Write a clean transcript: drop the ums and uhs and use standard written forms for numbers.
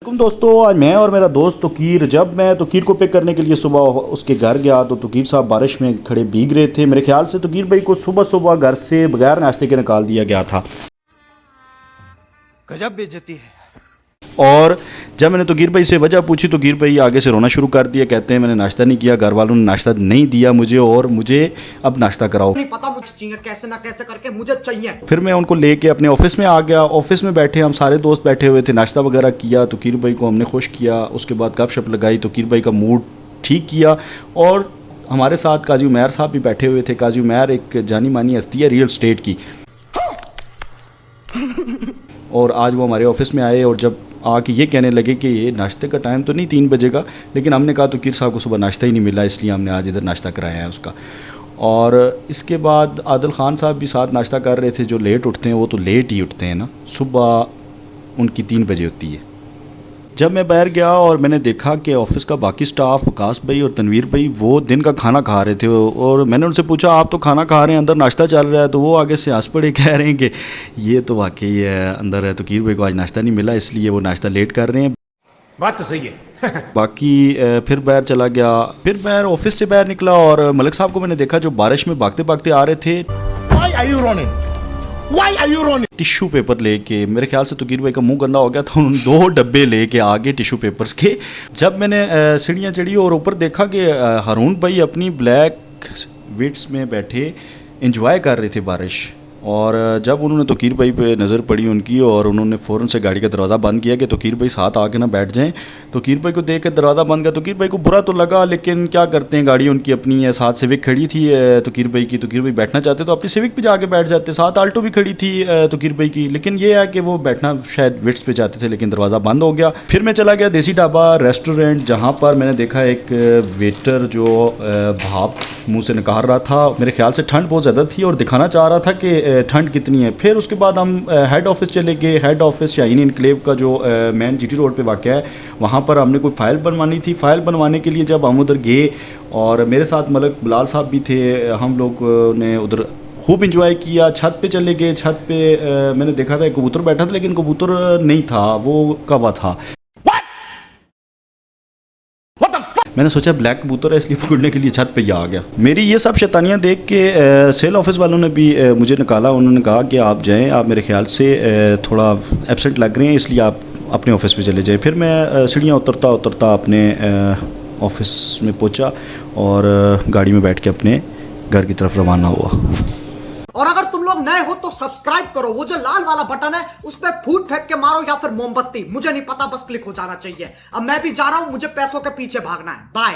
दोस्तों, आज मैं और मेरा दोस्त तोकीर, जब मैं तोकीर को पिक करने के लिए सुबह उसके घर गया तो तोकीर साहब बारिश में खड़े भीग रहे थे। मेरे ख्याल से तोकीर भाई को सुबह सुबह घर से बगैर नाश्ते के निकाल दिया गया था। गजब बेइज्जती है। और जब मैंने तोकीर भाई से वजह पूछी, तोकीर भाई आगे से रोना शुरू कर दिया। कहते हैं मैंने नाश्ता नहीं किया, घर वालों ने नाश्ता नहीं दिया मुझे और मुझे अब नाश्ता कराओ। नहीं पता मुझे चाहिए, कैसे ना कैसे करके मुझे चाहिए। फिर मैं उनको लेके अपने ऑफिस में आ गया। ऑफिस में बैठे हम सारे दोस्त बैठे हुए थे, नाश्ता वगैरह किया, तोकीर भाई को हमने खुश किया। उसके बाद गपशप लगाई, तोकीर भाई का मूड ठीक किया। और हमारे साथ काजी उमैर साहब भी बैठे हुए थे। काजी उमैर एक जानी मानी हस्ती है रियल स्टेट की। और आज वो हमारे ऑफिस में आए और जब आके ये कहने लगे कि ये नाश्ते का टाइम तो नहीं 3 बजे का, लेकिन हमने कहा तोकीर साहब को सुबह नाश्ता ही नहीं मिला, इसलिए हमने आज इधर नाश्ता कराया है उसका। और इसके बाद आदिल ख़ान साहब भी साथ नाश्ता कर रहे थे। जो लेट उठते हैं वो तो लेट ही उठते हैं ना, सुबह उनकी 3 बजे होती है। जब मैं बाहर गया और मैंने देखा कि ऑफ़िस का बाकी स्टाफ वकास भाई और तनवीर भाई वो दिन का खाना खा रहे थे। और मैंने उनसे पूछा आप तो खाना खा रहे हैं, अंदर नाश्ता चल रहा है, तो वो आगे से हंस पड़े, कह रहे हैं कि ये तो वाकई है, अंदर है तोकीर भाई को आज नाश्ता नहीं मिला इसलिए वो नाश्ता लेट कर रहे हैं। बात तो सही है। बाकी फिर बाहर चला गया। फिर बाहर ऑफिस से बाहर निकला और मलिक साहब को मैंने देखा जो बारिश में भागते भागते आ रहे थे। Why are you running? Why are you running? Tissue paper लेके, मेरे ख्याल से तोकीर भाई का मुंह गंदा हो गया था, उन 2 डब्बे लेके आगे टिश्यू पेपर्स के। जब मैंने सीढ़ियाँ चढ़ी और ऊपर देखा कि हारून भाई अपनी ब्लैक विट्स में बैठे इंजॉय कर रहे थे बारिश। और जब उन्होंने तोकीर भाई पे नज़र पड़ी उनकी और उन्होंने फ़ौरन से गाड़ी का दरवाज़ा बंद किया कि तोकीर भाई साथ आके ना बैठ जाएं। तोकीर भाई को देख कर दरवाज़ा बंद किया। तोकीर भाई को बुरा तो लगा, लेकिन क्या करते हैं, गाड़ी उनकी अपनी है, साथ सिविक खड़ी थी तोकीर भाई की। तोकीर भाई बैठना चाहते तो अपनी सिविक पे जाके बैठ जाते, साथ आल्टो भी खड़ी थी तोकीर भाई की, लेकिन ये है कि वो बैठना शायद विट्स पे चाहते थे, लेकिन दरवाज़ा बंद हो गया। फिर मैं चला गया देसी ढाबा रेस्टोरेंट, जहाँ पर मैंने देखा एक वेटर जो भाप मुँह से निकाल रहा था। मेरे ख्याल से ठंड बहुत ज़्यादा थी और दिखाना चाह रहा था कि ठंड कितनी है। फिर उसके बाद हम हेड ऑफिस चले गए। हेड ऑफिस शाहीन इनक्लेव का जो मेन जीटी रोड पे वाक़ है, वहाँ पर हमने कोई फ़ाइल बनवानी थी। फ़ाइल बनवाने के लिए जब हम उधर गए और मेरे साथ मलिक बिलाल साहब भी थे, हम लोग ने उधर खूब इंजॉय किया। छत पे चले गए। छत पे मैंने देखा था एक कबूतर बैठा था, लेकिन कबूतर नहीं था, वो कौवा था। मैंने सोचा ब्लैक कबूतर है इसलिए पकड़ने के लिए छत पे ही आ गया। मेरी ये सब शैतानियाँ देख के सेल ऑफिस वालों ने भी मुझे निकाला। उन्होंने कहा कि आप जाएं, आप मेरे ख्याल से थोड़ा एब्सेंट लग रहे हैं, इसलिए आप अपने ऑफिस पे चले जाएं। फिर मैं सीढ़ियाँ उतरता उतरता अपने ऑफिस में पहुंचा और गाड़ी में बैठ के अपने घर की तरफ रवाना हुआ। और अगर तुम लोग नए हो तो सब्सक्राइब करो, वो जो लाल वाला बटन है उस पर फूट फेंक के मारो या फिर मोमबत्ती, मुझे नहीं पता, बस क्लिक हो जाना चाहिए। अब मैं भी जा रहा हूं, मुझे पैसों के पीछे भागना है। बाय।